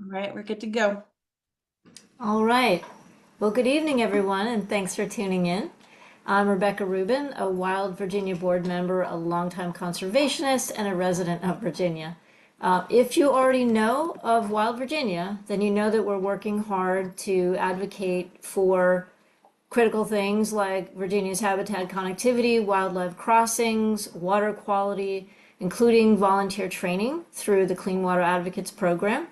All right, we're good to go. All right. Well, good evening, everyone, and thanks for tuning in. I'm Rebecca Rubin, a Wild Virginia board member, a longtime conservationist, and a resident of Virginia. If you already know of Wild Virginia, then you know that we're working hard to advocate for critical things like Virginia's habitat connectivity, wildlife crossings, water quality, including volunteer training through the Clean Water Advocates program,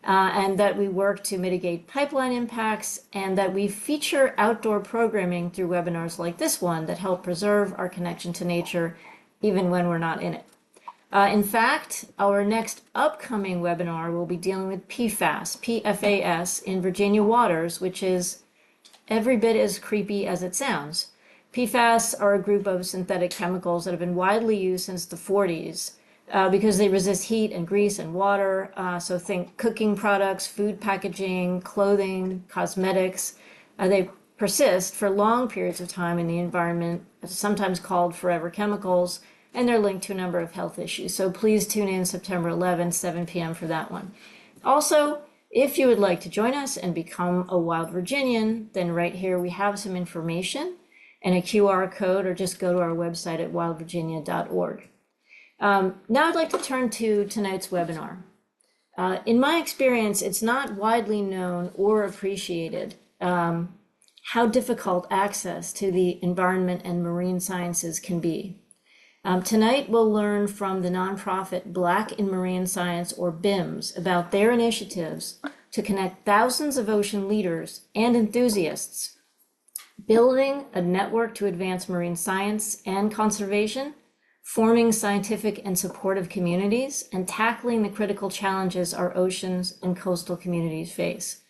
and that we work to mitigate pipeline impacts, and that we feature outdoor programming through webinars like this one that help preserve our connection to nature even when we're not in it. In fact, our next upcoming webinar will be dealing with PFAS in Virginia waters, which is every bit as creepy as it sounds. PFAS are a group of synthetic chemicals that have been widely used since the 40s because they resist heat and grease and water. So think cooking products, food packaging, clothing, cosmetics. They persist for long periods of time in the environment, sometimes called forever chemicals, and they're linked to a number of health issues. So please tune in September 11th, 7 p.m. for that one. Also, if you would like to join us and become a Wild Virginian, then right here we have some information and a QR code, or just go to our website at wildvirginia.org. Now I'd like to turn to tonight's webinar. In my experience, it's not widely known or appreciated how difficult access to the environment and marine sciences can be. Tonight, we'll learn from the nonprofit Black in Marine Science, or BIMS, about their initiatives to connect thousands of ocean leaders and enthusiasts, building a network to advance marine science and conservation, forming scientific and supportive communities, and tackling the critical challenges our oceans and coastal communities face.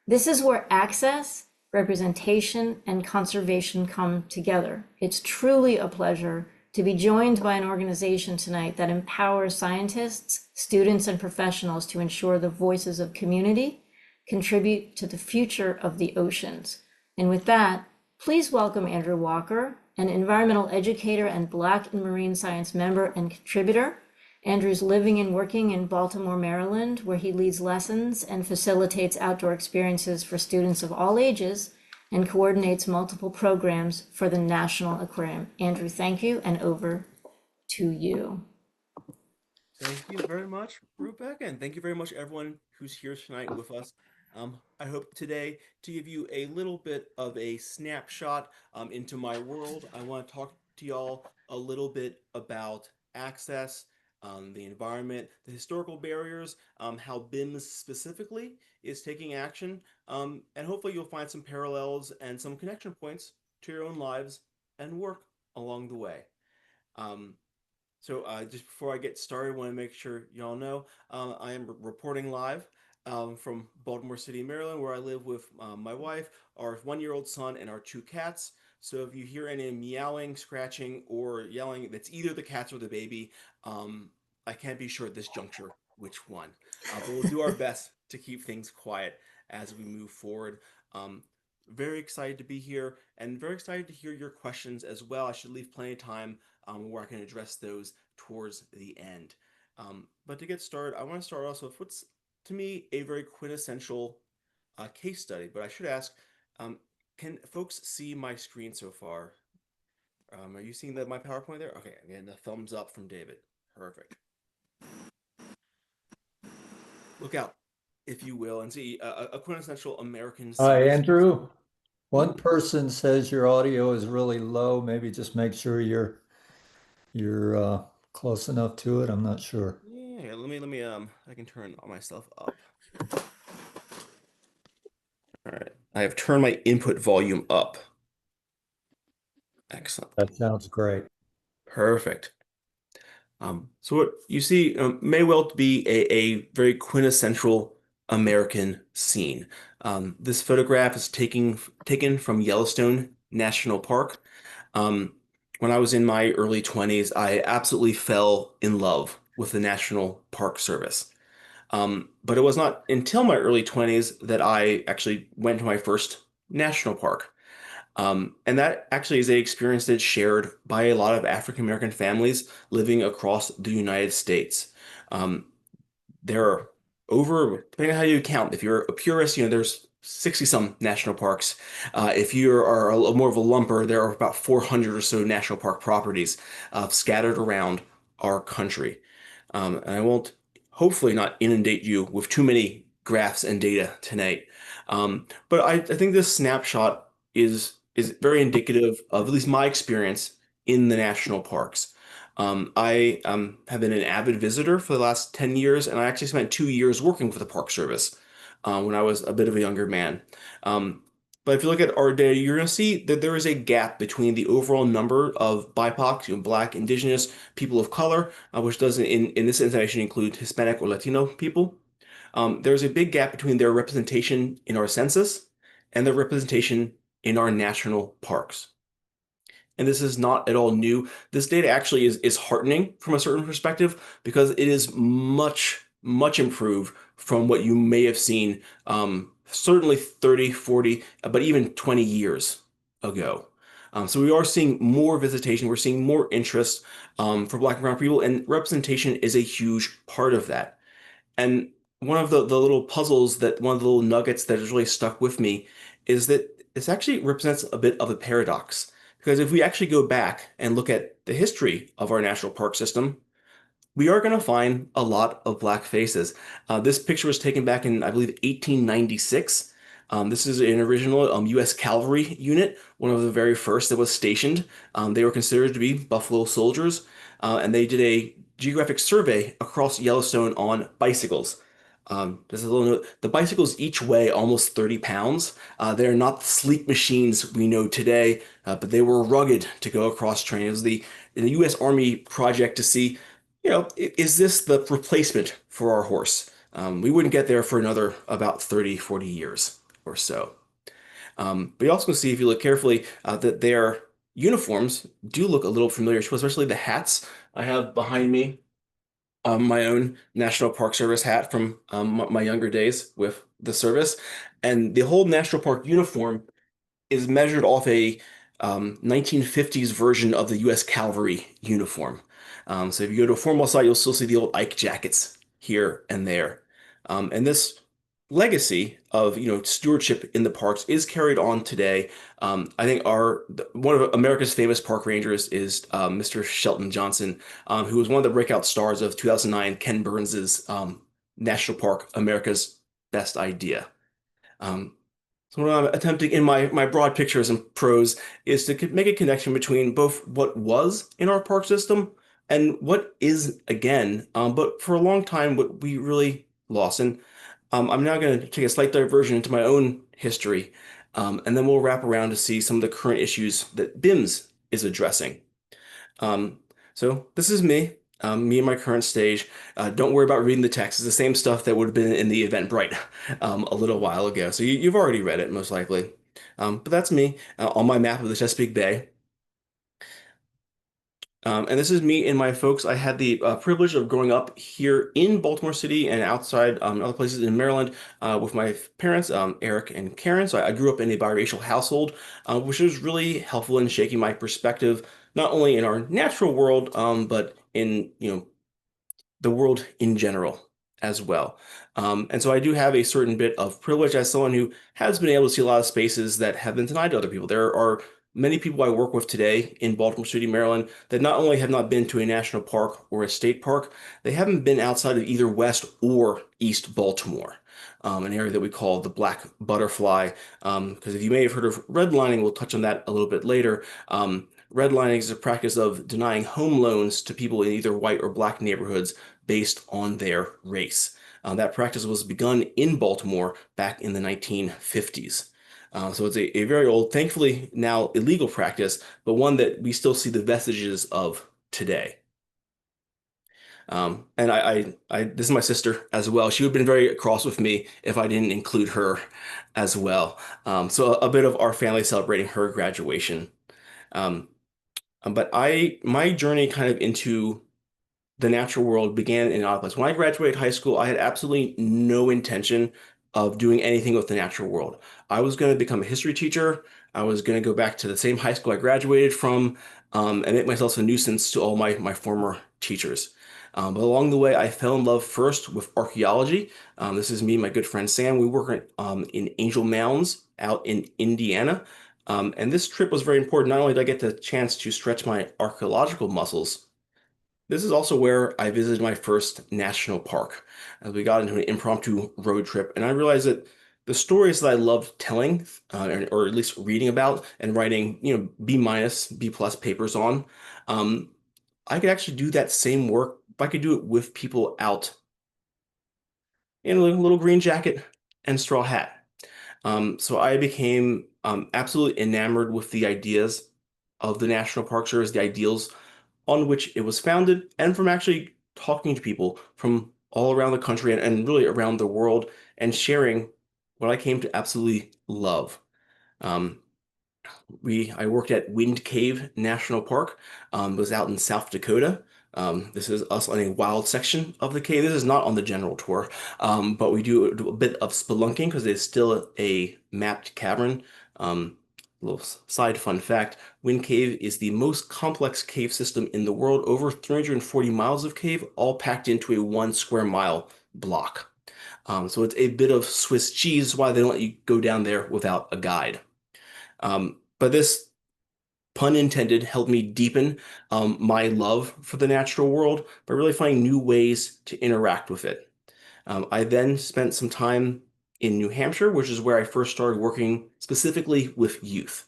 This is where access, representation, and conservation come together. It's truly a pleasure to be joined by an organization tonight that empowers scientists, students, and professionals to ensure the voices of community contribute to the future of the oceans. And with that, please welcome Andrew Walker, an environmental educator and Black in Marine Science member and contributor. Andrew's living and working in Baltimore, Maryland, where he leads lessons and facilitates outdoor experiences for students of all ages and coordinates multiple programs for the National Aquarium. Andrew, thank you, and over to you. Thank you very much, Rebecca, and thank you very much, everyone who's here tonight with us. I hope today to give you a little bit of a snapshot into my world. I want to talk to y'all a little bit about access, the environment, the historical barriers, how BIMS specifically is taking action, and hopefully you'll find some parallels and some connection points to your own lives and work along the way. Um, just before I get started, I want to make sure y'all know I am reporting live from Baltimore City, Maryland, where I live with my wife, our 1-year-old son, and our 2 cats. So if you hear any meowing, scratching, or yelling, that's either the cats or the baby. I can't be sure at this juncture which one. But we'll do our best to keep things quiet as we move forward. Um, very excited to be here and very excited to hear your questions as well. I should leave plenty of time where I can address those towards the end. But to get started, I want to start off with what's, to me, a very quintessential case study. But I should ask, um, can folks see my screen so far? Are you seeing my PowerPoint there? Okay, again, the thumbs up from David. Perfect. Look out, if you will, and see a quintessential American scene Hi, of some sort. Andrew. One Ooh, person says your audio is really low. Maybe just make sure you're close enough to it. I'm not sure. yeah. Let me. I can turn myself up. All right. I have turned my input volume up. Excellent. That sounds great. Perfect. So what you see may well be a very quintessential American scene. This photograph is taken from Yellowstone National Park. Um, when I was in my early 20s, I absolutely fell in love with the National Park Service. But it was not until my early 20s that I actually went to my first national park. And that actually is a experience that's shared by a lot of African American families living across the United States. Um, there are over, depending on how you count. If you're a purist, there's 60 some national parks. If you are more of a lumper, there are about 400 or so national park properties scattered around our country. And I won't, hopefully, not inundate you with too many graphs and data tonight. But I think this snapshot is very indicative of at least my experience in the national parks. I have been an avid visitor for the last 10 years, and I actually spent 2 years working for the Park Service when I was a bit of a younger man. Um, but if you look at our data, you're going to see that there is a gap between the overall number of BIPOC, Black, Indigenous, people of color, which doesn't, in this information, include Hispanic or Latino people. There's a big gap between their representation in our census and their representation in our national parks. And this is not at all new. This data actually is heartening from a certain perspective because it is much, much improved from what you may have seen certainly 30, 40, but even 20 years ago. So we are seeing more visitation. We're seeing more interest for Black and brown people, and representation is a huge part of that. And one of the little puzzles one of the little nuggets that has really stuck with me is that this actually represents a bit of a paradox. Because if we actually go back and look at the history of our national park system, we are going to find a lot of Black faces. This picture was taken back in, I believe, 1896. This is an original U.S. cavalry unit, one of the very first that was stationed. They were considered to be Buffalo Soldiers, and they did a geographic survey across Yellowstone on bicycles. Just a little note, the bicycles each weigh almost 30 pounds. They're not the sleek machines we know today, but they were rugged to go across terrain. It was the U.S. Army project to see, is this the replacement for our horse? We wouldn't get there for another about 30, 40 years or so. But you also can see, if you look carefully, that their uniforms do look a little familiar, especially the hats I have behind me. My own National Park Service hat from my younger days with the service. And the whole National Park uniform is measured off a 1950s version of the U.S. Cavalry uniform. So if you go to a formal site, you'll still see the old Ike jackets here and there. And this legacy of stewardship in the parks is carried on today. I think one of America's famous park rangers is Mr. Shelton Johnson, who was one of the breakout stars of 2009 Ken Burns's National Park America's Best Idea. So what I'm attempting in my broad pictures and prose is to make a connection between both what was in our park system and what is again, but for a long time what we really lost. And I'm now going to take a slight diversion into my own history, and then we'll wrap around to see some of the current issues that BIMS is addressing. So this is me, me in my current stage. Don't worry about reading the text. It's the same stuff that would have been in the Eventbrite a little while ago. So you've already read it, most likely. But that's me on my map of the Chesapeake Bay. And this is me and my folks. I had the privilege of growing up here in Baltimore City and outside other places in Maryland with my parents, Eric and Karen. So I grew up in a biracial household, which was really helpful in shaping my perspective, not only in our natural world, but in the world in general as well. And so I do have a certain bit of privilege as someone who has been able to see a lot of spaces that have been denied to other people. There are many people I work with today in Baltimore City, Maryland, that not only have not been to a national park or a state park, they haven't been outside of either West or East Baltimore, an area that we call the Black Butterfly. Because if you may have heard of redlining, we'll touch on that a little bit later. Redlining is a practice of denying home loans to people in either white or Black neighborhoods based on their race. That practice was begun in Baltimore back in the 1950s. So it's a very old, thankfully now illegal practice, but one that we still see the vestiges of today. And this is my sister as well. She would have been very cross with me if I didn't include her as well. So a bit of our family celebrating her graduation. But my journey kind of into the natural world began in an odd place. When I graduated high school, I had absolutely no intention of doing anything with the natural world. I was going to become a history teacher. I was going to go back to the same high school I graduated from, and make myself a nuisance to all my former teachers. But along the way, I fell in love first with archaeology. This is me and my good friend Sam. We work in Angel Mounds out in Indiana. And this trip was very important. Not only did I get the chance to stretch my archaeological muscles, this is also where I visited my first national park. As we got into an impromptu road trip, and I realized that the stories that I loved telling, or at least reading about and writing, B minus, B plus papers on, um, I could actually do that same work if I could do it with people out in a little green jacket and straw hat. So I became absolutely enamored with the ideas of the national park service, the ideals on which it was founded, and from actually talking to people from all around the country and really around the world and sharing what I came to absolutely love. Um, I worked at Wind Cave National Park. It was out in South Dakota. This is us on a wild section of the cave. This is not on the general tour, but we do a bit of spelunking because it's still a mapped cavern. Little side fun fact, Wind Cave is the most complex cave system in the world, over 340 miles of cave, all packed into a 1 square mile block. So it's a bit of Swiss cheese why they don't let you go down there without a guide. But this, pun intended, helped me deepen my love for the natural world by really finding new ways to interact with it. I then spent some time in New Hampshire, which is where I first started working specifically with youth.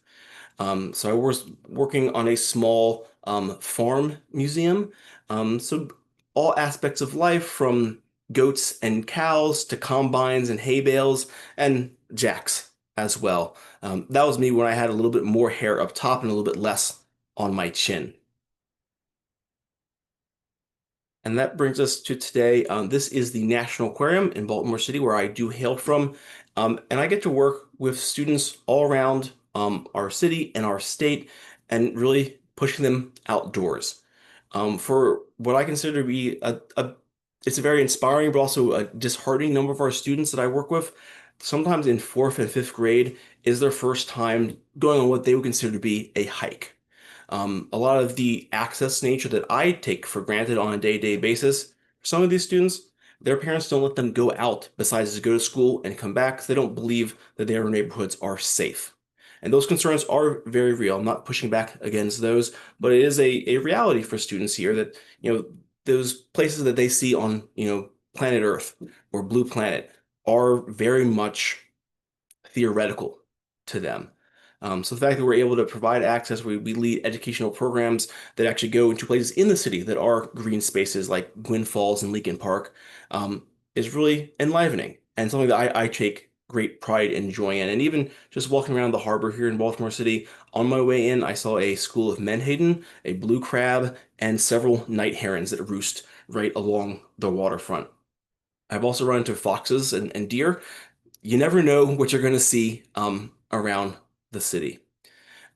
So I was working on a small farm museum. So all aspects of life from goats and cows to combines and hay bales and jacks as well. That was me when I had a little bit more hair up top and a little bit less on my chin. And that brings us to today. This is the National Aquarium in Baltimore City, where I do hail from. And I get to work with students all around our city and our state and really pushing them outdoors. For what I consider to be it's a very inspiring, but also a disheartening number of our students that I work with. Sometimes in fourth and fifth grade is their first time going on what they would consider to be a hike. A lot of the access nature that I take for granted on a day-to-day basis, for some of these students, their parents don't let them go out besides to go to school and come back 'cause they don't believe that their neighborhoods are safe. And those concerns are very real. I'm not pushing back against those, but it is a reality for students here that, those places that they see on, planet Earth or Blue Planet are very much theoretical to them. So the fact that we're able to provide access, we lead educational programs that actually go into places in the city that are green spaces like Gwynn Falls and Lincoln Park, is really enlivening and something that I take great pride and joy in. And even just walking around the harbor here in Baltimore City, on my way in, I saw a school of menhaden, a blue crab, and several night herons that roost right along the waterfront. I've also run into foxes and deer. You never know what you're going to see around the city.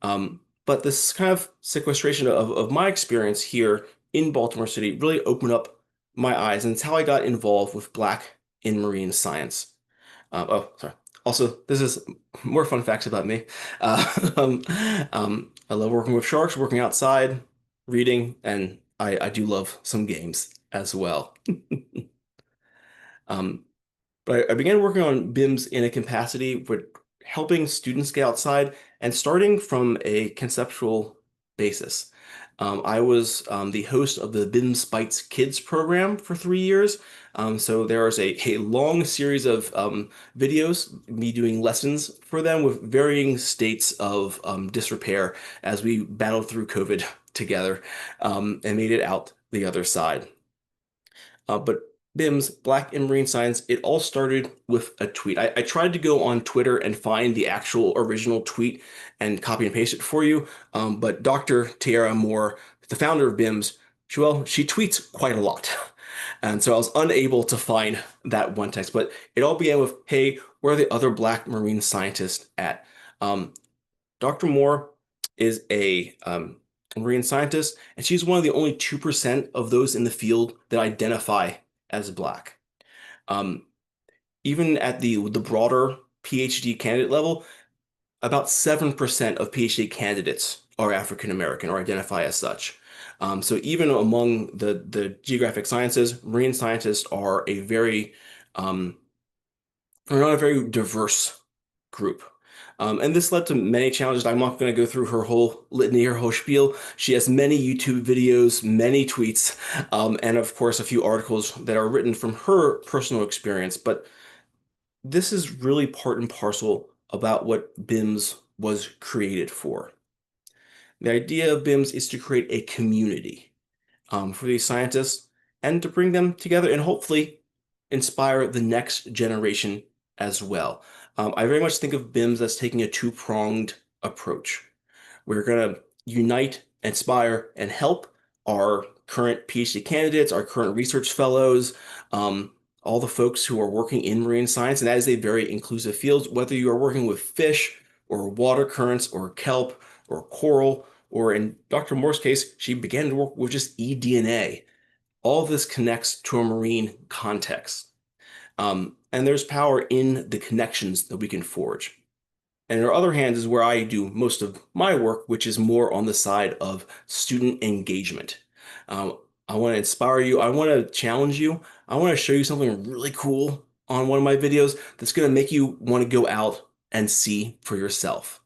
But this kind of sequestration of my experience here in Baltimore City really opened up my eyes, and it's how I got involved with Black in marine science. Oh, sorry. Also, this is more fun facts about me. Um, I love working with sharks, working outside, reading, and I do love some games as well. Um, But I began working on BIMS in a capacity with helping students get outside and starting from a conceptual basis. I was the host of the BIMS Bites Kids program for 3 years. So there is a long series of videos, me doing lessons for them with varying states of disrepair as we battled through COVID together and made it out the other side. But BIMS, Black in Marine Science, it all started with a tweet. I tried to go on Twitter and find the actual original tweet and copy and paste it for you. But Dr. Tiara Moore, the founder of BIMS, she tweets quite a lot. And so I was unable to find that one text. But it all began with, hey, where are the other Black marine scientists at? Dr. Moore is a marine scientist, and she's one of the only 2% of those in the field that identify as Black. Um, Even at the broader PhD candidate level, about 7% of PhD candidates are African American or identify as such. So even among the geographic sciences, marine scientists are a very are not a very diverse group. And this led to many challenges. I'm not going to go through her whole litany, her whole spiel. She has many YouTube videos, many tweets, and of course, a few articles that are written from her personal experience. But this is really part and parcel about what BIMS was created for. The idea of BIMS is to create a community for these scientists and to bring them together and hopefully inspire the next generation as well. I very much think of BIMS as taking a two-pronged approach. We're going to unite, inspire, and help our current PhD candidates, our current research fellows, um, all the folks who are working in marine science, and that is a very inclusive field, whether you are working with fish or water currents or kelp or coral, or in Dr. Moore's case, she began to work with just eDNA. All of this connects to a marine context. And there's power in the connections that we can forge. And on the other hand is where I do most of my work, which is more on the side of student engagement. Um, I want to inspire you. I want to challenge you. I want to show you something really cool on one of my videos that's going to make you want to go out and see for yourself.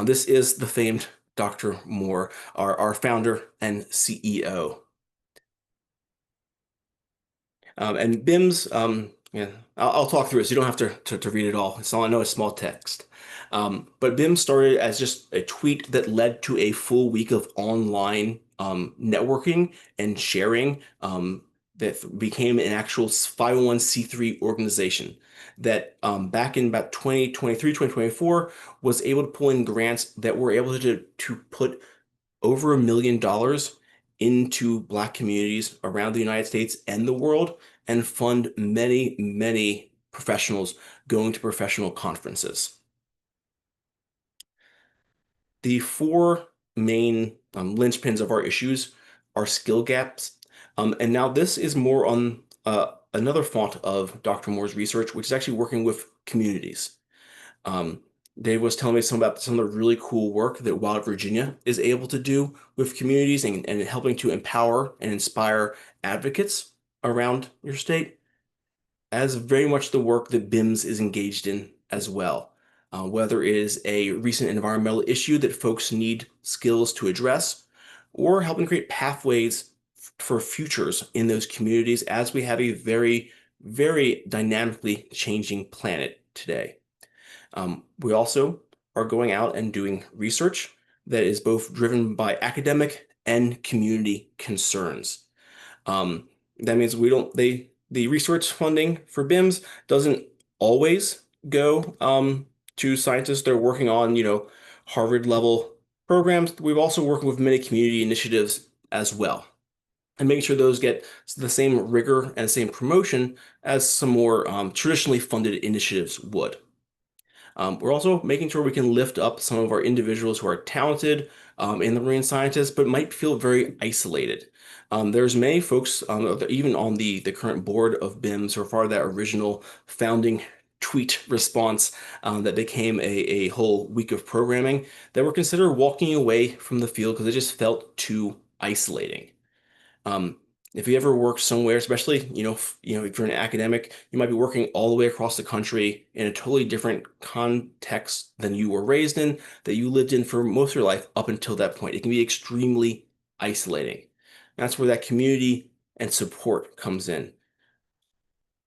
This is the famed Dr. Moore, our founder and CEO. And BIMS, yeah, I'll talk through it, so you don't have to read it all. It's all I know is small text. But BIMS started as just a tweet that led to a full week of online networking and sharing that became an actual 501c3 organization that back in about 2023, 2024 was able to pull in grants that were able to put over $1 million into Black communities around the United States and the world and fund many, many professionals going to professional conferences. The four main linchpins of our issues are skill gaps. And now this is more on another font of Dr. Moore's research, which is actually working with communities. Um, Dave was telling me about some of the really cool work that Wild Virginia is able to do with communities and helping to empower and inspire advocates around your state, as very much the work that BIMS is engaged in as well. Whether it is a recent environmental issue that folks need skills to address, or helping create pathways for futures in those communities as we have a very, very dynamically changing planet today. We also are going out and doing research that is both driven by academic and community concerns. That means we don't the research funding for BIMS doesn't always go to scientists that are working on, Harvard level programs. We've also worked with many community initiatives as well, and making sure those get the same rigor and same promotion as some more traditionally funded initiatives would. We're also making sure we can lift up some of our individuals who are talented in the marine scientists, but might feel very isolated. There's many folks, even on the current board of BIMS, so far that original founding tweet response that became a whole week of programming, that were considered walking away from the field because it just felt too isolating. Um, if you ever work somewhere, especially, if you're an academic, you might be working all the way across the country in a totally different context than you were raised in, that you lived in for most of your life up until that point. It can be extremely isolating. That's where that community and support comes in,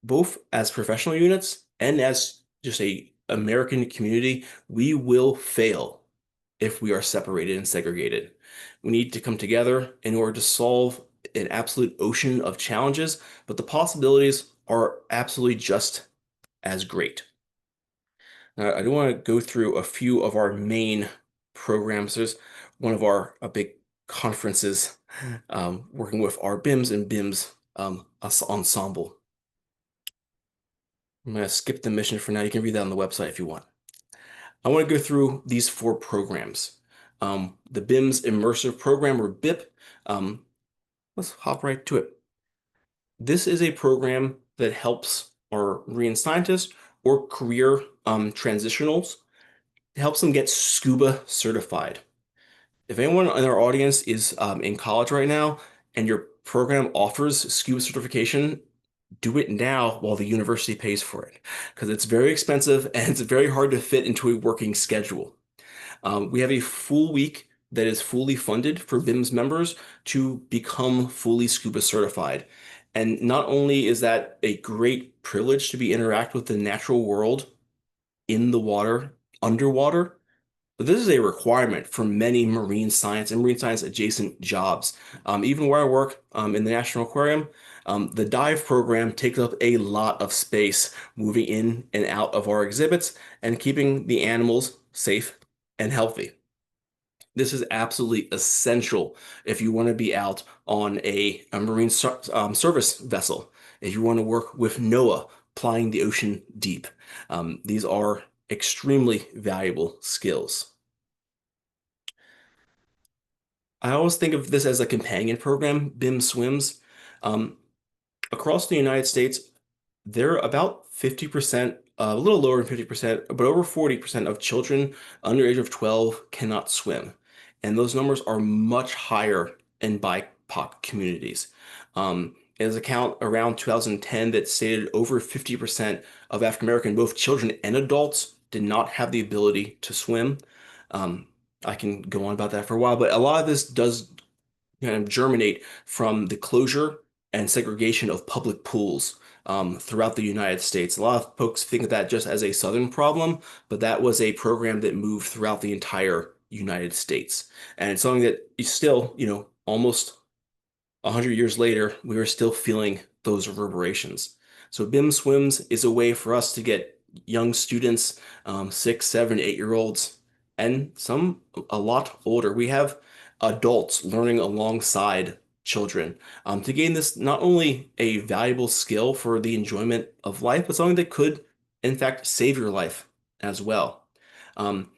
both as professional units and as just a American community. We will fail if we are separated and segregated. We need to come together in order to solve an absolute ocean of challenges, but the possibilities are absolutely just as great. Now, I do want to go through a few of our main programs. There's one of our big conferences working with our BIMS and BIMS ensemble. I'm going to skip the mission for now. You can read that on the website if you want. I want to go through these four programs. The BIMS Immersive Program, or BIP. Let's hop right to it. This is a program that helps our marine scientists or career transitionals. It helps them get scuba certified. If anyone in our audience is in college right now and your program offers scuba certification, do it now while the university pays for it, because it's very expensive and it's very hard to fit into a working schedule. We have a full week that is fully funded for BIMS members to become fully scuba certified. And not only is that a great privilege to be interact with the natural world in the water, underwater, but this is a requirement for many marine science and marine science adjacent jobs. Even where I work in the National Aquarium, the dive program takes up a lot of space moving in and out of our exhibits and keeping the animals safe and healthy. This is absolutely essential if you want to be out on a marine service vessel, if you want to work with NOAA plying the ocean deep. These are extremely valuable skills. I always think of this as a companion program, BIM Swims. Um, Across the United States, they're about 50%, a little lower than 50%, but over 40% of children under the age of 12 cannot swim. And those numbers are much higher in BIPOC communities. There's a count around 2010 that stated over 50% of African American, both children and adults, did not have the ability to swim. Um, I can go on about that for a while, but a lot of this does kind of germinate from the closure and segregation of public pools throughout the United States. A lot of folks think of that just as a Southern problem, but that was a program that moved throughout the entire United States. And it's something that is still, almost 100 years later, we are still feeling those reverberations. So BIM Swims is a way for us to get young students, 6, 7, 8-year-olds, and some a lot older. We have adults learning alongside children to gain this not only a valuable skill for the enjoyment of life, but something that could, in fact, save your life as well. Um,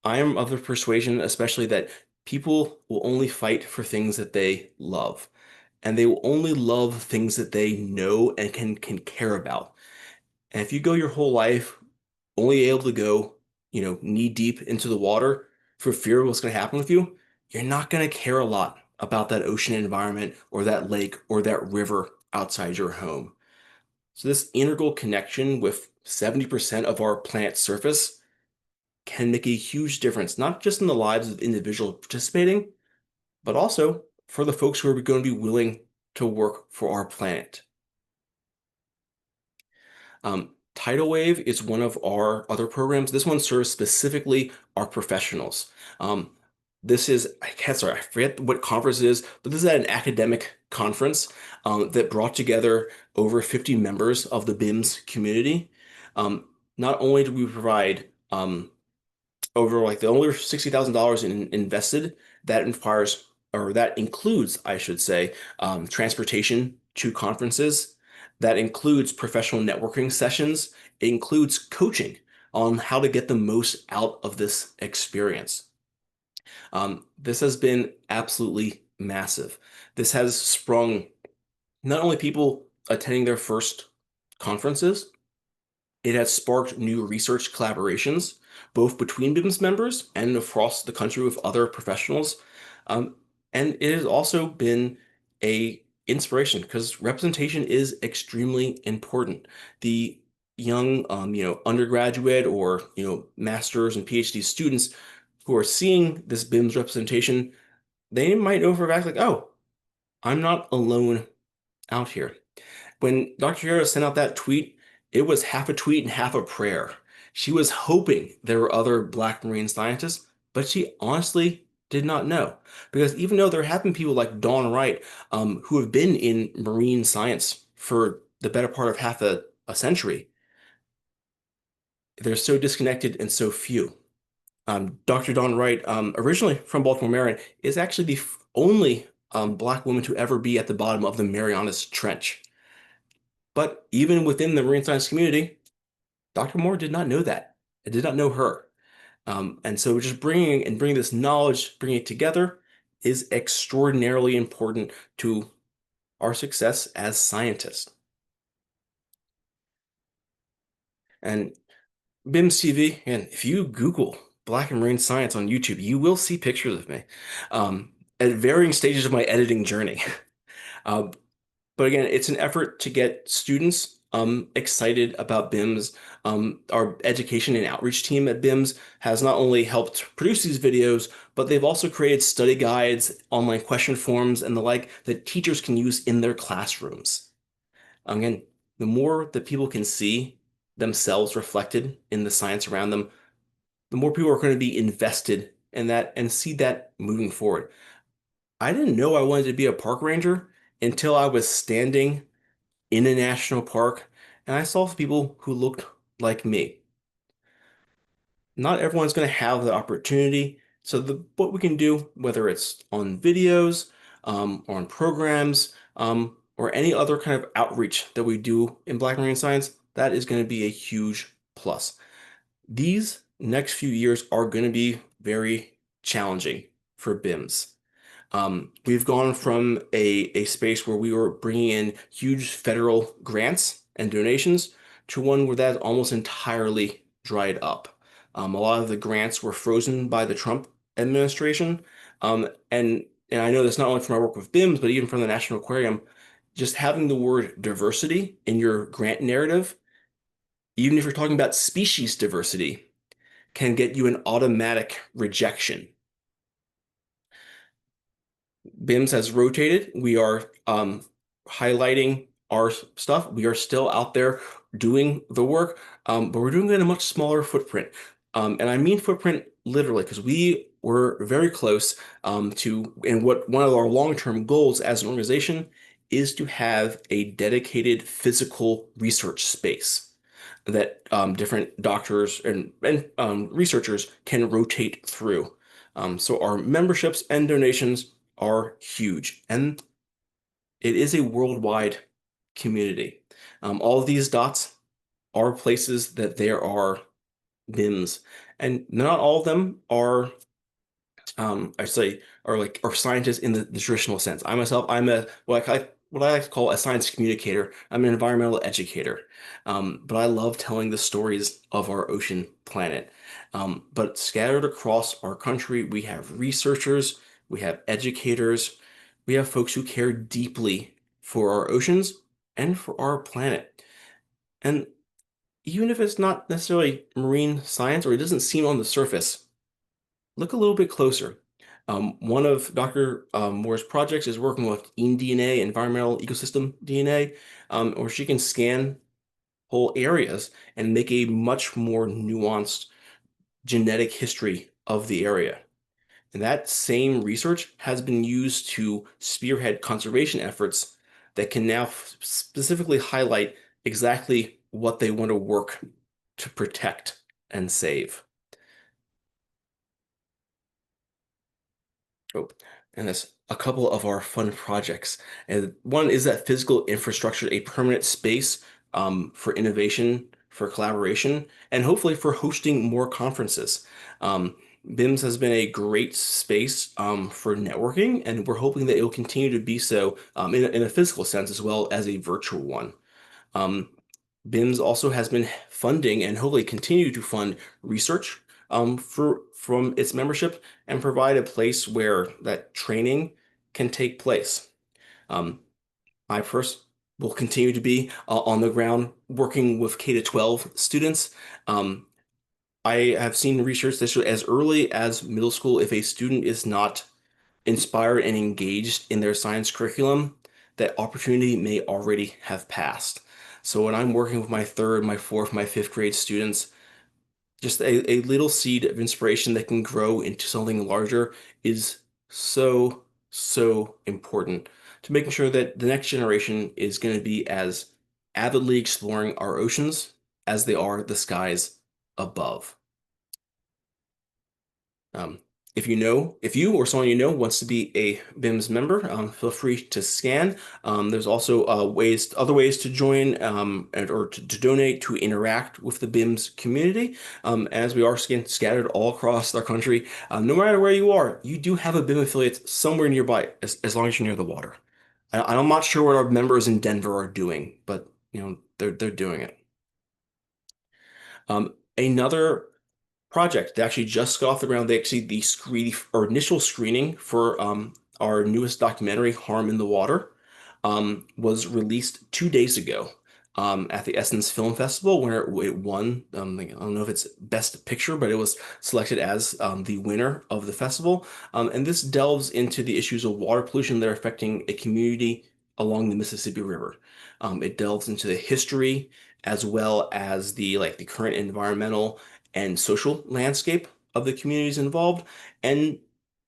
I am of the persuasion, especially that people will only fight for things that they love, and they will only love things that they know and can care about. And if you go your whole life only able to go, knee deep into the water for fear of what's going to happen with you, you're not going to care a lot about that ocean environment or that lake or that river outside your home. So this integral connection with 70% of our planet's surface can make a huge difference, not just in the lives of individuals participating, but also for the folks who are going to be willing to work for our planet. Tidal Wave is one of our other programs. This one serves specifically our professionals. This is, sorry, I forget what conference it is, but this is at an academic conference that brought together over 50 members of the BIMS community. Not only do we provide over like the only $60,000 invested, that requires, or that includes, I should say, transportation to conferences. That includes professional networking sessions. It includes coaching on how to get the most out of this experience. This has been absolutely massive. This has sprung not only people attending their first conferences, it has sparked new research collaborations, both between BIMS members and across the country with other professionals. Um, and it has also been a inspiration because representation is extremely important. The young, undergraduate or, master's and PhD students who are seeing this BIMS representation, they might overreact like, oh, I'm not alone out here. When Dr. Hero sent out that tweet, it was half a tweet and half a prayer. She was hoping there were other Black marine scientists, but she honestly did not know. Because even though there have been people like Dawn Wright, who have been in marine science for the better part of half a century, they're so disconnected and so few. Dr. Dawn Wright, originally from Baltimore, Maryland, is actually the only Black woman to ever be at the bottom of the Marianas Trench. But even within the marine science community, Dr. Moore did not know that. I did not know her. And so just bringing this knowledge, bringing it together is extraordinarily important to our success as scientists. And BIMS TV, and if you Google Black and Marine Science on YouTube, you will see pictures of me at varying stages of my editing journey. Uh, but again, it's an effort to get students excited about BIMS. Our education and outreach team at BIMS has not only helped produce these videos, but they've also created study guides, online question forms, and the like that teachers can use in their classrooms. Again, the more that people can see themselves reflected in the science around them, the more people are going to be invested in that and see that moving forward. I didn't know I wanted to be a park ranger until I was standing in a national park and I saw people who looked like me. Not everyone's going to have the opportunity. So what we can do, whether it's on videos, or on programs, or any other kind of outreach that we do in Black Marine Science, that is going to be a huge plus. These next few years are going to be very challenging for BIMS. We've gone from a space where we were bringing in huge federal grants and donations to one where that's almost entirely dried up. A lot of the grants were frozen by the Trump administration. And I know this not only from my work with BIMS, but even from the National Aquarium, just having the word diversity in your grant narrative, even if you're talking about species diversity, can get you an automatic rejection. BIMS has rotated. We are highlighting our stuff. We are still out there doing the work, but we're doing it in a much smaller footprint. And I mean footprint literally because we were very close to, and what one of our long-term goals as an organization is to have a dedicated physical research space that different doctors and researchers can rotate through. So our memberships and donations are huge, and it is a worldwide community. All of these dots are places that there are BIMs, and not all of them are I say are scientists in the traditional sense. I myself, I'm a what I like to call a science communicator. I'm an environmental educator, but I love telling the stories of our ocean planet. But scattered across our country, we have researchers, we have educators, we have folks who care deeply for our oceans and for our planet. And even if it's not necessarily marine science or it doesn't seem on the surface, look a little bit closer. One of Dr. Moore's projects is working with eDNA, environmental ecosystem DNA, where she can scan whole areas and make a much more nuanced genetic history of the area. And that same research has been used to spearhead conservation efforts that can now specifically highlight exactly what they want to work to protect and save. Oh, and that's a couple of our fun projects. And one is that physical infrastructure, a permanent space for innovation, for collaboration, and hopefully for hosting more conferences. BIMS has been a great space for networking, and we're hoping that it will continue to be so in a physical sense as well as a virtual one. Um, BIMS also has been funding and hopefully continue to fund research from its membership and provide a place where that training can take place. Um, I first will continue to be on the ground working with K to 12 students. Um, I have seen research that shows as early as middle school, if a student is not inspired and engaged in their science curriculum, that opportunity may already have passed. So when I'm working with my third, my fourth, my fifth grade students, just a little seed of inspiration that can grow into something larger is so, so important to making sure that the next generation is going to be as avidly exploring our oceans as they are the skies above. Um, if you or someone you know wants to be a BIMS member, feel free to scan. There's also other ways to join or to donate to interact with the BIMS community. As we are scattered all across our country, no matter where you are, you do have a BIM affiliate somewhere nearby, as long as you're near the water. I'm not sure what our members in Denver are doing, but they're doing it. Another project. They actually just got off the ground. They actually the screen or initial screening for our newest documentary, Harm in the Water, was released 2 days ago at the Essence Film Festival, where it won. Like, I don't know if it's Best Picture, but it was selected as the winner of the festival. And this delves into the issues of water pollution that are affecting a community along the Mississippi River. It delves into the history as well as the current environmental and social landscape of the communities involved, and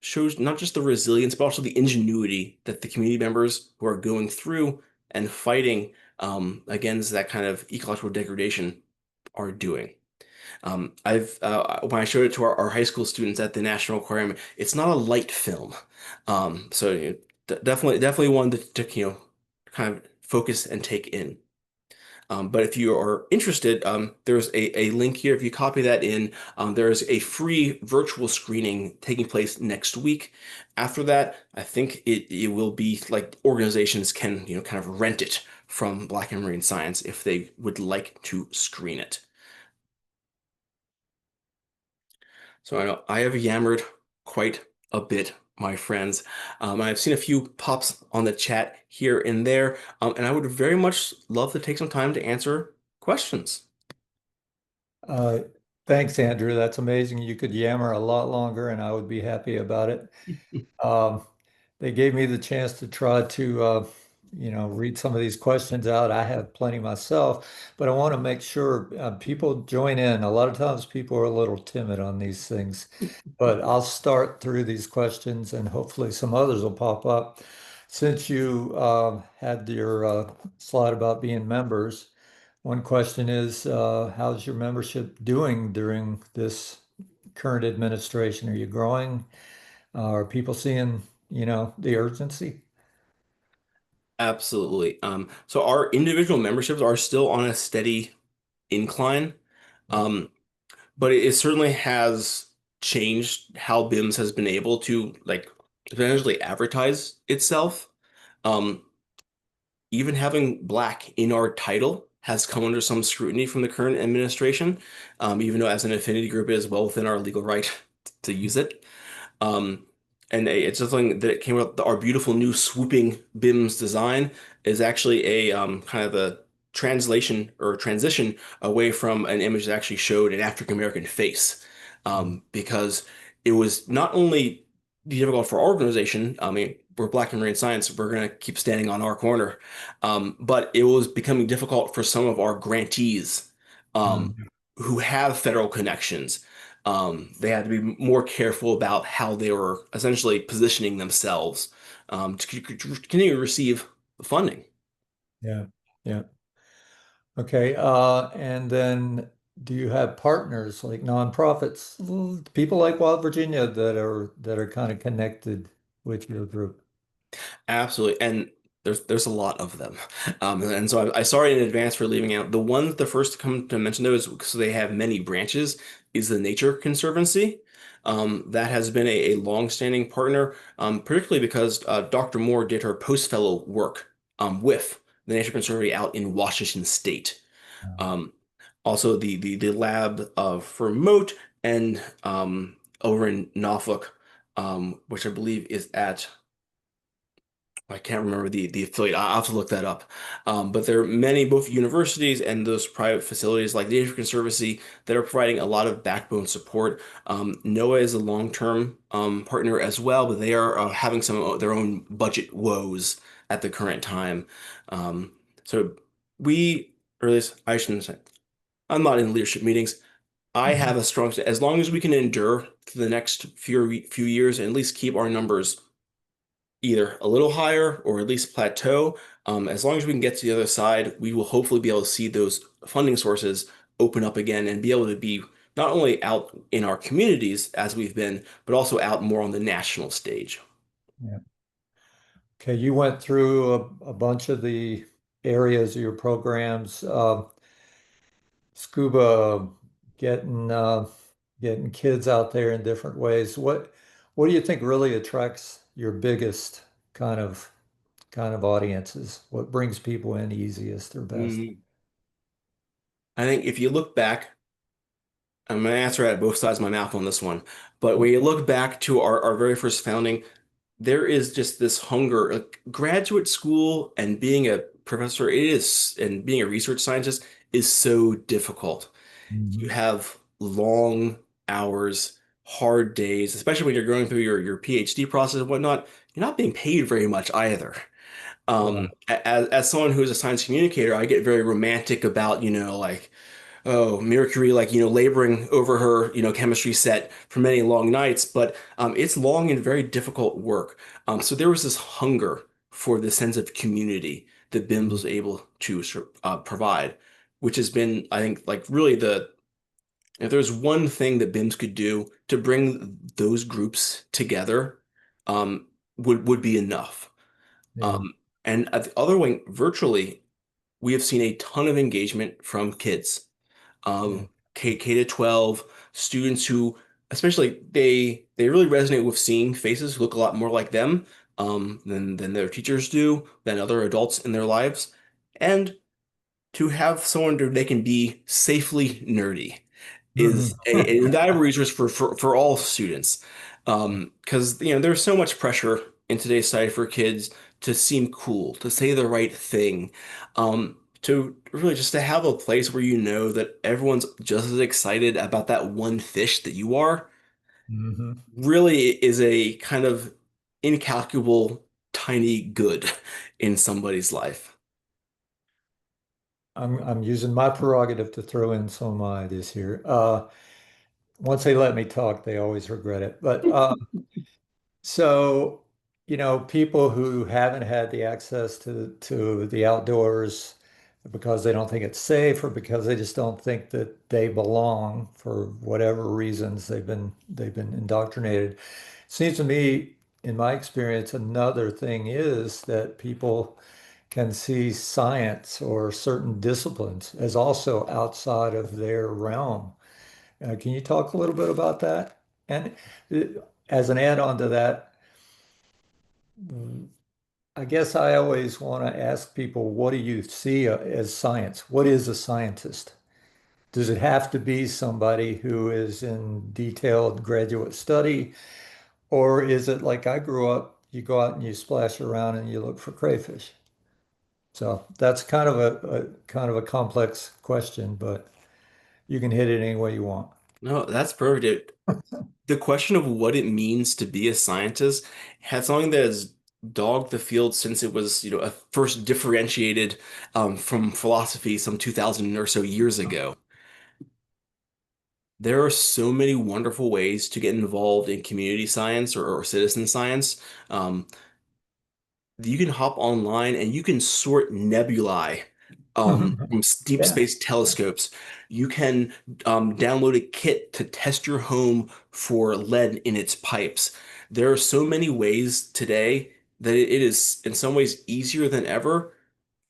shows not just the resilience, but also the ingenuity that the community members who are going through and fighting against that kind of ecological degradation are doing. I've when I showed it to our high school students at the national aquarium, it's not a light film, so definitely one to kind of focus and take in. But if you are interested, there's a link here. If you copy that in, there's a free virtual screening taking place next week. After that, I think it will be like organizations can, kind of rent it from Black and Marine Science if they would like to screen it. So I know I have yammered quite a bit, my friends. I've seen a few pops on the chat here and there, and I would very much love to take some time to answer questions. Uh, Thanks, Andrew. That's amazing. You could yammer a lot longer, and I would be happy about it. Um, they gave me the chance to try to, read some of these questions out. I have plenty myself, but I want to make sure people join in. A lot of times people are a little timid on these things, but I'll start through these questions and hopefully some others will pop up. Since you had your slide about being members, one question is, how's your membership doing during this current administration? Are you growing? Are people seeing, the urgency? Absolutely. So our individual memberships are still on a steady incline, Yeah. um, but it certainly has changed how BIMS has been able to like essentially advertise itself. Um, Even having black in our title has come under some scrutiny from the current administration, even though as an affinity group it is well within our legal right to use it. Um, and it's something that came up. Our beautiful new swooping BIMS design is actually a kind of a translation or transition away from an image that actually showed an African American face, because it was not only difficult for our organization. I mean, we're Black and Marine Science. We're going to keep standing on our corner, but it was becoming difficult for some of our grantees um, Mm. who have federal connections. They had to be more careful about how they were essentially positioning themselves to continue to receive funding. Yeah, yeah. Okay. And then do you have partners like nonprofits, people like Wild Virginia that are kind of connected with your group? Absolutely, and there's a lot of them, and so I sorry in advance for leaving out the one. The first to come to mention though is because they have many branches. Is the Nature Conservancy. That has been a long-standing partner, particularly because Dr. Moore did her post-fellow work with the Nature Conservancy out in Washington State. Um, Also, the lab for Moat and over in Norfolk, which I believe is at I can't remember the affiliate. I'll have to look that up. But there are many, both universities and those private facilities like the Nature Conservancy that are providing a lot of backbone support. NOAA is a long-term partner as well, but they are having some of their own budget woes at the current time. So or at least I shouldn't say, I'm not in leadership meetings. I have a strong, as long as we can endure to the next few years and at least keep our numbers either a little higher or at least plateau. As long as we can get to the other side, we will hopefully be able to see those funding sources open up again and be able to be not only out in our communities as we've been, but also out more on the national stage. Yeah. Okay, you went through a bunch of the areas of your programs. Scuba, getting getting kids out there in different ways. What do you think really attracts your biggest kind of audiences? What brings people in easiest or best? Mm, I think if you look back, I'm going to answer at both sides of my mouth on this one. But when you look back to our very first founding, there is just this hunger. Like, graduate school and being a professor, it is, and being a research scientist is so difficult. You Mhm. have long hours, hard days, especially when you're going through your PhD process and whatnot. You're not being paid very much either. Right. As someone who is a science communicator, I get very romantic about, like, oh, Mercury, like, laboring over her, chemistry set for many long nights, but it's long and very difficult work. So there was this hunger for the sense of community that BIMS Mhm. was able to provide, which has been, I think, like really if there's one thing that BIMS could do to bring those groups together, would be enough. Yeah. Um, and at the other wing, virtually, we have seen a ton of engagement from kids, Yeah. K to 12 students who, especially they really resonate with seeing faces who look a lot more like them, than their teachers do, than other adults in their lives, and to have someone who they can be safely nerdy Mhm. is an invaluable resource for all students. Because there's so much pressure in today's society for kids to seem cool, to say the right thing, to really just to have a place where you know that everyone's just as excited about that one fish that you are, Mhm. really is a kind of incalculable tiny good in somebody's life. I'm using my prerogative to throw in some of my ideas here. Once they let me talk, they always regret it. But so, people who haven't had the access to the outdoors because they don't think it's safe or because they just don't think that they belong for whatever reasons they've been indoctrinated. Seems to me, in my experience, another thing is that people can see science or certain disciplines as also outside of their realm. Can you talk a little bit about that? And as an add-on to that, I guess I always want to ask people, what do you see as science? What is a scientist? Does it have to be somebody who is in detailed graduate study, or is it like I grew up, you go out and you splash around and you look for crayfish? So that's kind of a complex question, but you can hit it any way you want. No, that's perfect. The question of what it means to be a scientist has something that has dogged the field since it was, first differentiated from philosophy some 2000 or so years ago. There are so many wonderful ways to get involved in community science or citizen science. Um, you can hop online and you can sort nebulae from deep Yeah. space telescopes. You can download a kit to test your home for lead in its pipes. There are so many ways today that it is in some ways easier than ever,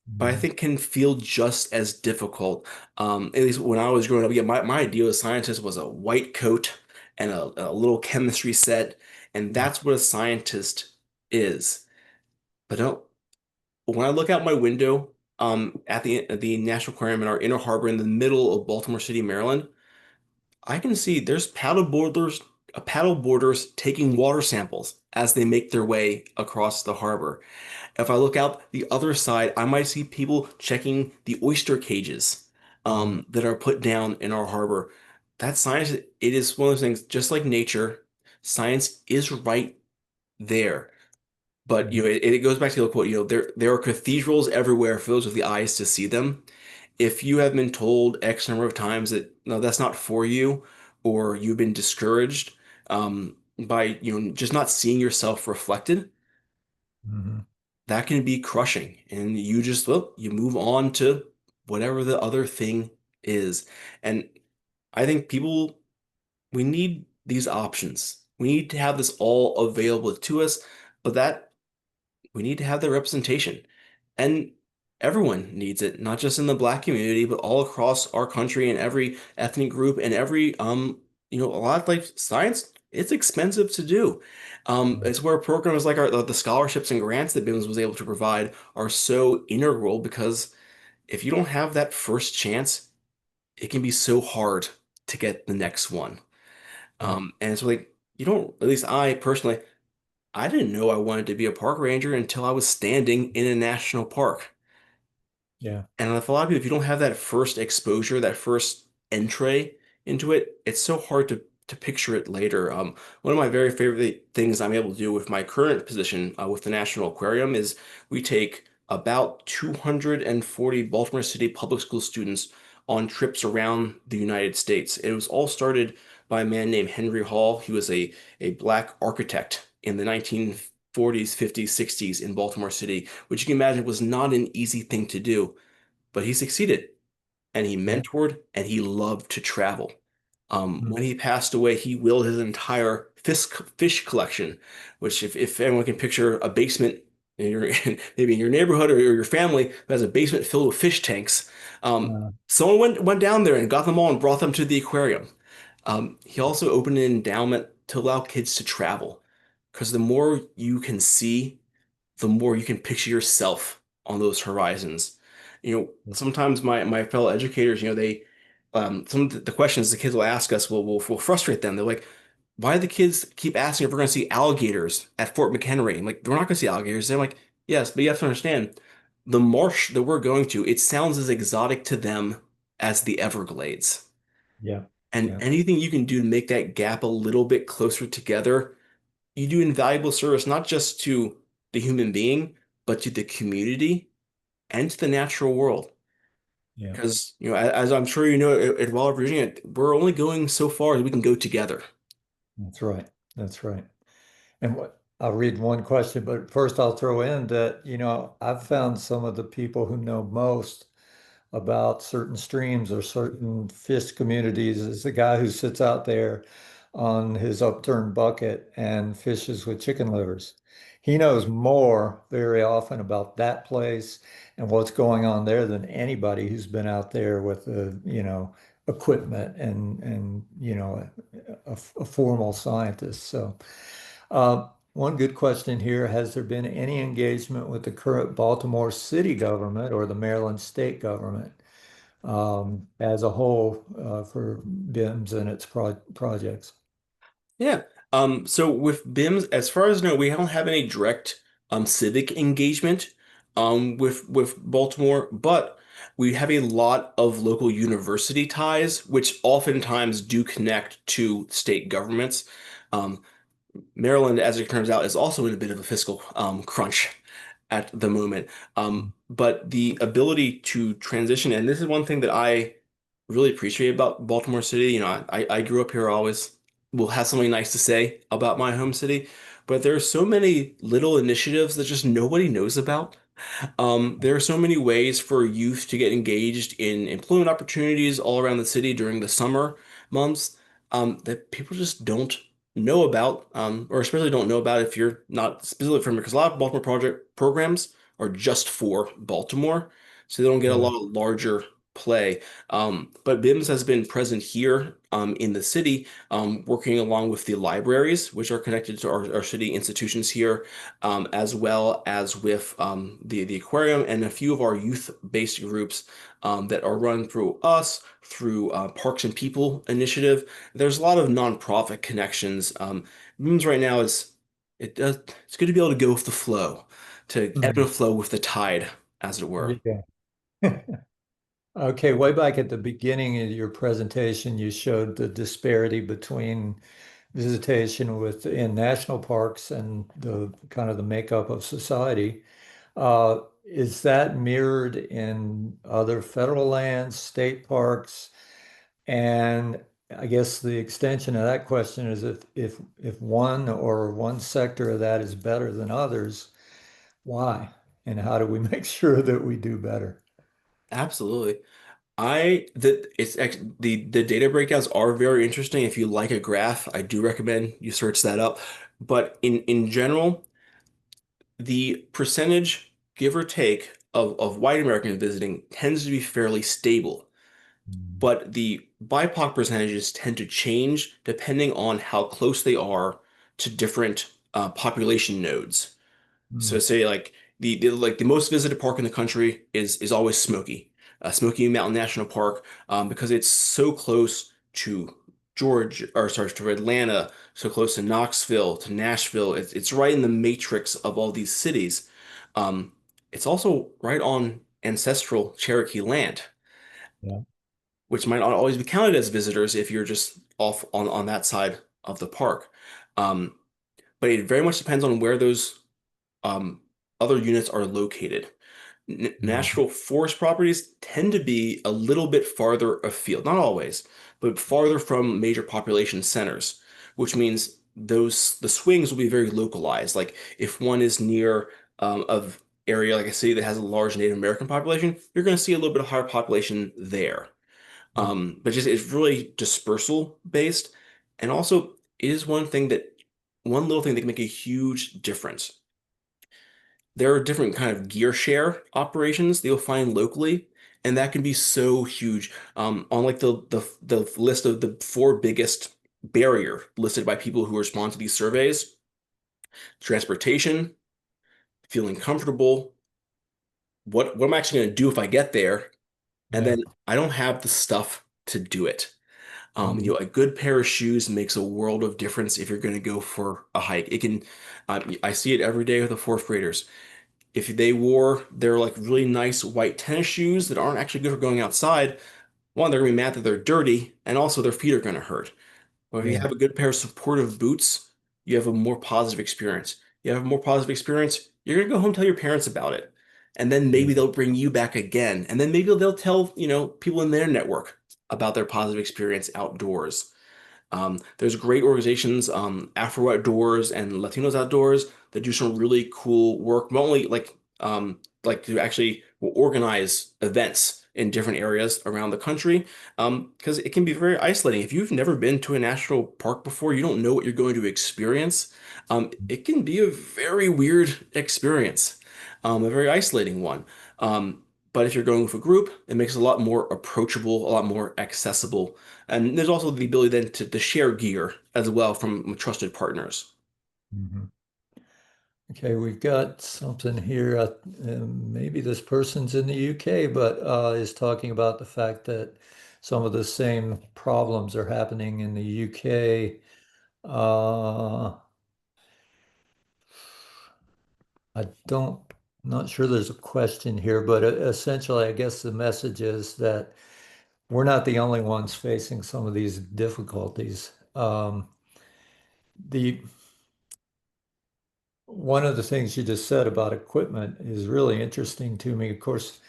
but I Mhm. think can feel just as difficult. At least when I was growing up, yeah, my ideal of scientist was a white coat and a little chemistry set, and that's what a scientist is. But no, when I look out my window, at the National Aquarium in our inner harbor in the middle of Baltimore City, Maryland, I can see there's paddle boarders taking water samples as they make their way across the harbor. If I look out the other side, I might see people checking the oyster cages Mhm. that are put down in our harbor. That science, it is one of those things, just like nature, science is right there. But Mhm. it goes back to the quote, there are cathedrals everywhere for those with the eyes to see them. If you have been told X number of times that no, that's not for you, or you've been discouraged by just not seeing yourself reflected, Mhm. that can be crushing. And you just you move on to whatever the other thing is. And I think we need these options. We need to have this all available to us, but that we need to have the representation. And everyone needs it, not just in the Black community, but all across our country and every ethnic group and every a lot of like science, it's expensive to do. It's where programs like the scholarships and grants that BIMS was able to provide are so integral because if you don't have that first chance, it can be so hard to get the next one. Yeah. And so like you don't, at least I personally, I didn't know I wanted to be a park ranger until I was standing in a national park. Yeah. And for a lot of people, if you don't have that first exposure, that first entree into it, it's so hard to picture it later. One of my very favorite things I'm able to do with my current position with the National Aquarium is we take about 240 Baltimore City public school students on trips around the United States. It was all started by a man named Henry Hall. He was a black architect in the 1940s, 50s, 60s in Baltimore City, which you can imagine was not an easy thing to do, but he succeeded and he Yeah. mentored and he loved to travel. Mm. When he passed away, he willed his entire fish collection, which if anyone can picture a basement in your maybe in your neighborhood or your family who has a basement filled with fish tanks, Uh, someone went down there and got them all and brought them to the aquarium. He also opened an endowment to allow kids to travel, because the more you can see, the more you can picture yourself on those horizons. Sometimes my fellow educators, they some of the questions the kids will ask us will frustrate them. They're like, why do the kids keep asking if we're going to see alligators at Fort McHenry? I'm like, we're not going to see alligators. They're like, yes, but you have to understand, the marsh that we're going to, it sounds as exotic to them as the Everglades. yeah. And Yeah. anything you can do to make that gap a little bit closer together, you do invaluable service not just to the human being, but to the community and to the natural world. Yeah. Because, as I'm sure you know, at Wild Virginia, we're only going so far as we can go together. That's right. That's right. And I'll read one question, but first I'll throw in that, I've found some of the people who know most about certain streams or certain fish communities is the guy who sits out there on his upturned bucket and fishes with chicken livers. He knows more very often about that place and what's going on there than anybody who's been out there with the, equipment and a formal scientist. So, one good question here, has there been any engagement with the current Baltimore city government or the Maryland state government as a whole for BIMS and its projects? Yeah. So with BIMS, as far as I know, we don't have any direct civic engagement with Baltimore, but we have a lot of local university ties, which oftentimes do connect to state governments. Um, Maryland, as it turns out, is also in a bit of a fiscal crunch at the moment. But the ability to transition, and this is one thing that I really appreciate about Baltimore City. I grew up here, I always will have something nice to say about my home city, but there are so many little initiatives that just nobody knows about. There are so many ways for youth to get engaged in employment opportunities all around the city during the summer months that people just don't know about, or especially don't know about if you're not specifically from here, because a lot of Baltimore project programs are just for Baltimore, so they don't get a Yeah. lot of larger play. But BIMS has been present here in the city, working along with the libraries, which are connected to our city institutions here, as well as with the aquarium and a few of our youth-based groups that are run through us, through Parks and People Initiative. There's a lot of nonprofit connections. Booms right now it's good to be able to go with the flow, to ebb Mhm. and flow with the tide, as it were. Yeah. Okay, way back at the beginning of your presentation, you showed the disparity between visitation within national parks and the kind of the makeup of society. Is that mirrored in other federal lands, state parks? And I guess the extension of that question is if one or one sector of that is better than others, why? And how do we make sure that we do better? Absolutely. I that it's ex the data breakdowns are very interesting. If you like a graph, I do recommend you search that up. But in general, the percentage, give or take, of white Americans visiting tends to be fairly stable. But the BIPOC percentages tend to change depending on how close they are to different population nodes. So Mm. say like the most visited park in the country is always Smoky Mountain National Park, because it's so close to Georgia, or sorry, to Atlanta, so close to Knoxville, to Nashville. It's right in the matrix of all these cities. Um, it's also right on ancestral Cherokee land, Yeah. which might not always be counted as visitors if you're just off on that side of the park. Um, but it very much depends on where those um, other units are located. Mhm. National forest properties tend to be a little bit farther afield, not always, but farther from major population centers, which means the swings will be very localized. Like if one is near of area like a city that has a large Native American population, you're going to see a little bit of higher population there. Yeah. But just it's really dispersal based, and also is one little thing that can make a huge difference. There are different kind of gear share operations that you'll find locally, and that can be so huge. On like the list of the four biggest barrier listed by people who respond to these surveys: transportation, feeling comfortable, what am I actually going to do if I get there, and Yeah. then I don't have the stuff to do it. Mhm. A good pair of shoes makes a world of difference if you're going to go for a hike. I see it every day with the fourth graders. If they wore their like really nice white tennis shoes that aren't actually good for going outside, one, they're gonna be mad that they're dirty, and also their feet are gonna hurt. But if you Yeah. have a good pair of supportive boots, you have a more positive experience. You have a more positive experience, you're gonna go home and tell your parents about it. And then Yeah. maybe they'll bring you back again. And then maybe they'll tell, people in their network about their positive experience outdoors. There's great organizations, Afro Outdoors and Latinos Outdoors, that do some really cool work, not only like to actually organize events in different areas around the country, because it can be very isolating. If you've never been to a national park before, you don't know what you're going to experience. It can be a very weird experience, a very isolating one. But if you're going with a group, it makes it a lot more approachable, a lot more accessible, and there's also the ability then to share gear as well from trusted partners. Mhm. Okay, we've got something here. Maybe this person's in the UK, but is talking about the fact that some of the same problems are happening in the UK. I don't, not sure there's a question here, but essentially, I guess the message is that we're not the only ones facing some of these difficulties. The One of the things you just said about equipment is really interesting to me. Of course,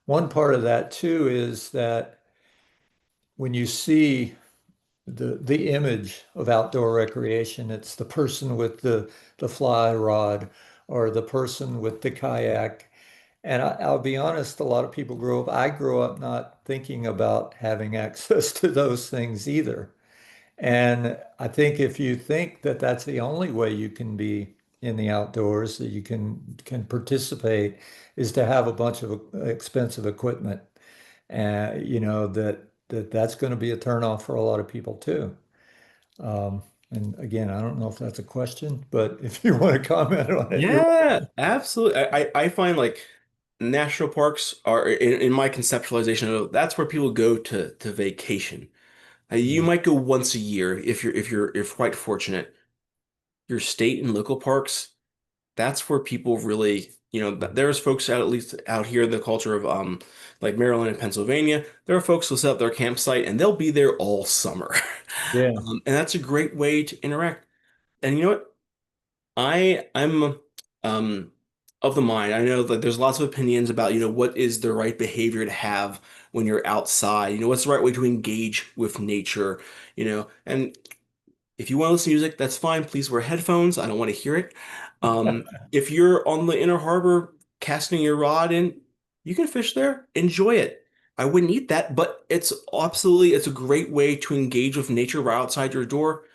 one part of that too is that when you see the image of outdoor recreation, it's the person with the fly rod or the person with the kayak. And I'll be honest, a lot of people I grew up not thinking about having access to those things either. And I think if you think that that's the only way you can be in the outdoors, that you can participate, is to have a bunch of expensive equipment, and that's going to be a turnoff for a lot of people too. And again, I don't know if that's a question, but if you want to comment on it, you're Yeah, absolutely. I find like national parks are in my conceptualization of that's where people go to vacation. You yeah, might go once a year if quite fortunate. Your state and local parks, that's where people really, there's folks out at least out here in the culture of like Maryland and Pennsylvania. There are folks who set up their campsite and they'll be there all summer. yeah, And that's a great way to interact. And you know what? I'm um of the mind. I know that there's lots of opinions about, what is the right behavior to have when you're outside. What's the right way to engage with nature, and if you want to listen to music, that's fine. Please wear headphones. I don't want to hear it. If you're on the inner harbor casting your rod in, you can fish there. Enjoy it. I wouldn't eat that, but it's a great way to engage with nature right outside your door.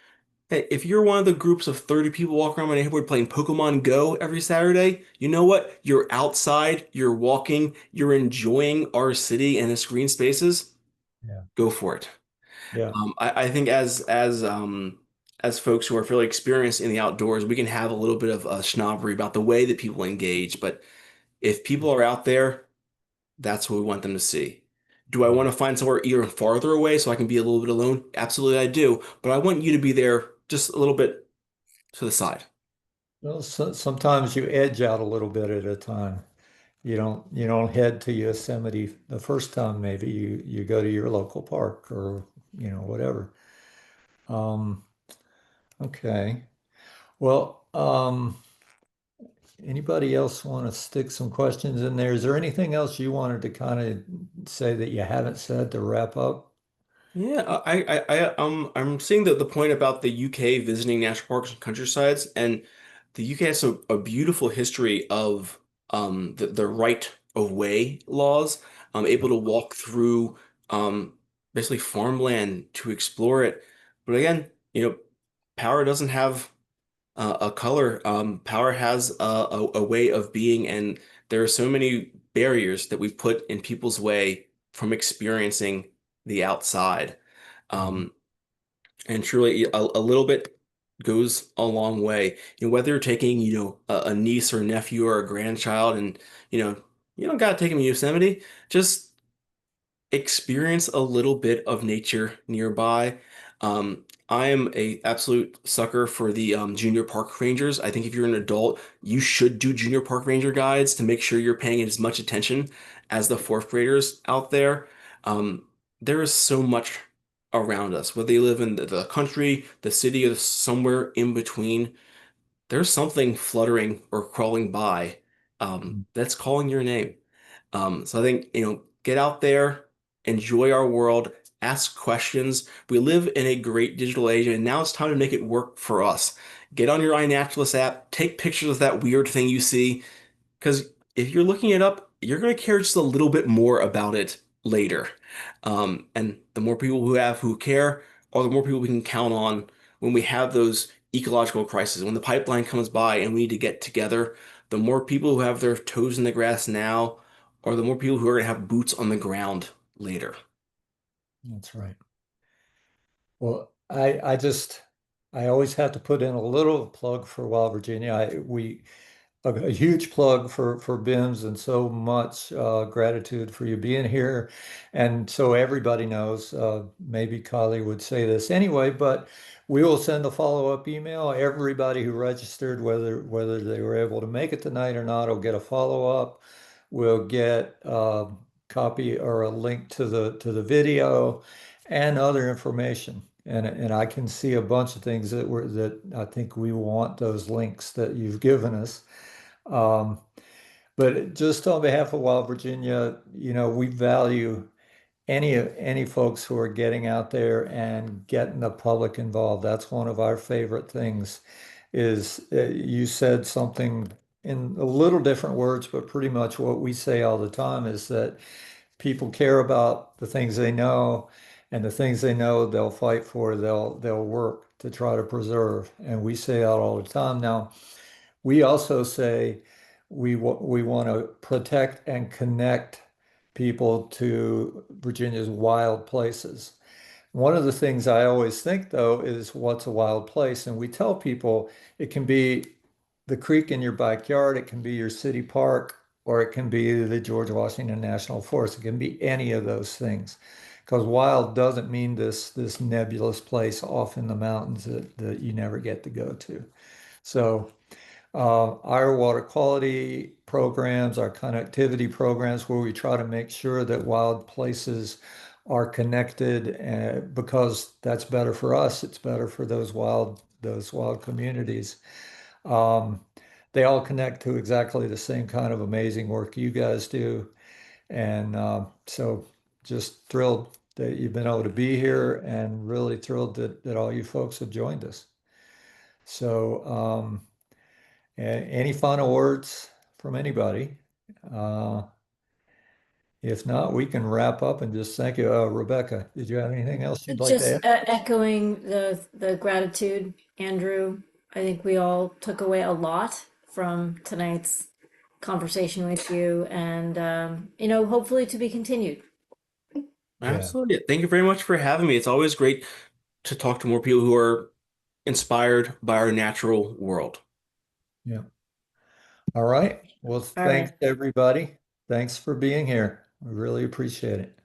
Hey, if you're one of the groups of 30 people walking around my neighborhood playing Pokemon Go every Saturday, you know what? You're outside, you're walking, you're enjoying our city and its green spaces. yeah, Go for it. yeah, I think as folks who are fairly experienced in the outdoors, we can have a little bit of snobbery about the way that people engage. But if people are out there, that's what we want them to see. Do I want to find somewhere even farther away so I can be a little bit alone? Absolutely, I do. But I want you to be there just a little bit to the side. Well, sometimes you edge out a little bit at a time. You don't head to Yosemite the first time. Maybe you go to your local park or whatever. Um, okay. Well, anybody else want to stick some questions in there? Is there anything else you wanted to kind of say that you haven't said to wrap up? Yeah, I'm seeing the point about the UK visiting national parks and countrysides, and the UK has a beautiful history of the right of way laws. Able to walk through um basically farmland to explore it. But again, power doesn't have a color. Power has a way of being, and there are so many barriers that we put in people's way from experiencing the outside. Mhm. Um, and truly, a little bit goes a long way. Whether you're taking, a niece or nephew or a grandchild, and you know, you don't gotta take them to Yosemite. Just experience a little bit of nature nearby. I am a absolute sucker for the junior park rangers. I think if you're an adult, you should do junior park ranger guides to make sure you're paying as much attention as the fourth graders out there. Um, there is so much around us, whether you live in the country, the city, or somewhere in between. There's something fluttering or crawling by that's calling your name. So I think, get out there, enjoy our world, ask questions. We live in a great digital age, and now it's time to make it work for us. Get on your iNaturalist app, take pictures of that weird thing you see, because if you're looking it up, you're going to care just a little bit more about it later. And the more people who care, or the more people we can count on when we have those ecological crises, when the pipeline comes by and we need to get together, the more people who have their toes in the grass now, or the more people who are going to have boots on the ground later. That's right. Well, I always have to put in a little plug for Wild Virginia. A huge plug for BIMS and so much gratitude for you being here. And so everybody knows, maybe Kylie would say this anyway, but we will send a follow-up email. Everybody who registered, whether they were able to make it tonight or not, will get a follow-up. We'll get a copy or a link to the video and other information. And I can see a bunch of things that I think we want those links that you've given us. Um, but just on behalf of Wild Virginia, we value any folks who are getting out there and getting the public involved. That's one of our favorite things. Is you said something in a little different words, but pretty much what we say all the time is that people care about the things they know, and the things they know they'll fight for, they'll work to try to preserve. And we say that all the time. Now, we also say we want to protect and connect people to Virginia's wild places. One of the things I always think, though, is what's a wild place? And we tell people it can be the creek in your backyard, it can be your city park, or it can be the George Washington National Forest. It can be any of those things. Because wild doesn't mean this nebulous place off in the mountains that you never get to go to. So our water quality programs, our connectivity programs, where we try to make sure that wild places are connected, because that's better for us. It's better for those wild communities. Um, they all connect to exactly the same kind of amazing work you guys do, and so just thrilled that you've been able to be here, and really thrilled that all you folks have joined us. So. Any final words from anybody? Uh, if not, we can wrap up and just thank you. Rebecca, did you have anything else you'd like to Just add? echoing the gratitude, Andrew. I think we all took away a lot from tonight's conversation with you, and hopefully to be continued. Yeah, Absolutely. Thank you very much for having me. It's always great to talk to more people who are inspired by our natural world. yeah. All right. Well, All thanks right. everybody. Thanks for being here. We really appreciate it.